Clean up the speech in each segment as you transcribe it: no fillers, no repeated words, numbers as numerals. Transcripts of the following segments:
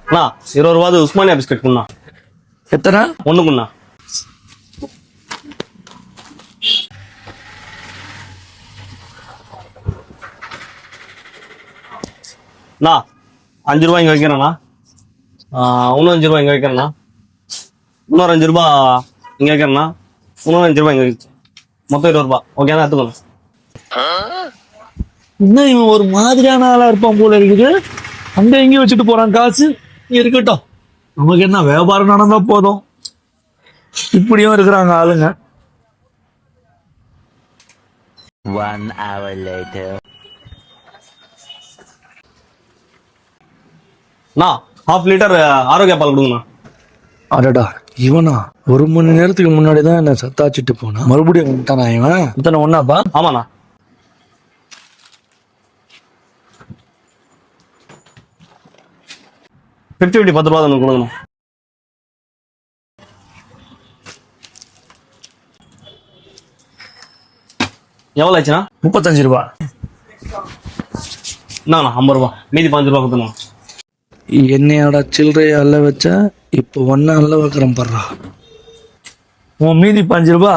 அண்ணா 20 ரூபாது Osmania biscuit குண்ணா. எத்தனை? ஒண்ணுக்குண்ணா. அண்ணா 5 ரூபாய் இங்க வைக்கிறேண்ணா. இன்னும் 5 ரூபாய் இங்க வைக்கிறேண்ணா. இன்னொரு 5 ரூபாய் இங்க வைக்கிறேண்ணா. இன்னொரு 5 ரூபாய் இங்க வச்சு மொத்தம் 20 ரூபாய். ஓகே எடுத்துக்கணும். இன்னும் இவன் ஒரு மாதிரியான ஆளா இருப்பான் போல இருக்குது. அங்க எங்கேயும் வச்சுட்டு போறான் காசு. இருக்கட்டும், நமக்கு என்ன வியாபாரம் நடந்தா போதும். இப்படியும் இருக்கிறாங்க ஆளுங்க. 1 hour later. அண்ணா 1/2 லிட்டர் ஆரோக்கிய பால் கொடுங்கண்ணா. அடடா, இவனா 1 மணி நேரத்துக்கு முன்னாடி தான் என்ன சத்தாச்சிட்டு போனா, மறுபடியும் வந்துட்டானா இவன்? இத்தனை ஒன்னாப்பா? ஆமாண்ணா. ஃபிஃப்டி 10 ரூபா ஒன்று கொடுங்கண்ணா. எவ்வளோ ஆச்சுண்ணா? 35 ரூபா. இந்தாண்ணா 50 ரூபா. மீதி 5 ரூபா கொடுத்துண்ணா. என்னையோட சில்லறைய அல்ல வச்சா இப்போ ஒன்னும் அல்ல வைக்கிறேன் படுறா. உன் மீதி 5 ரூபா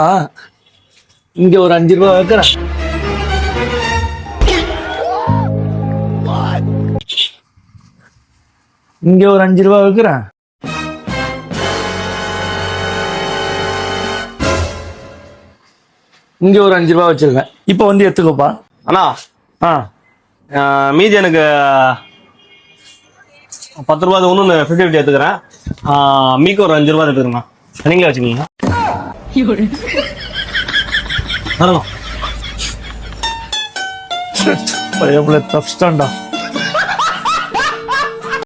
இங்க ஒரு 5 ரூபா வைக்கிறேன். இங்க ஒரு 5 ரூபா வைக்கிறேன். இங்க ஒரு 5 ரூபா வச்சிருக்கேன். இப்போ வந்து எடுத்துக்கோப்பா. அண்ணா மீதி எனக்கு 10 ரூபா ஒன்று 50 எடுத்துக்கிறேன். மீக்கு ஒரு 5 ரூபா எடுத்துக்கிறேண்ணா. நீங்களே வச்சுக்கோங்க. தப்பிச்சிட்டான்டா.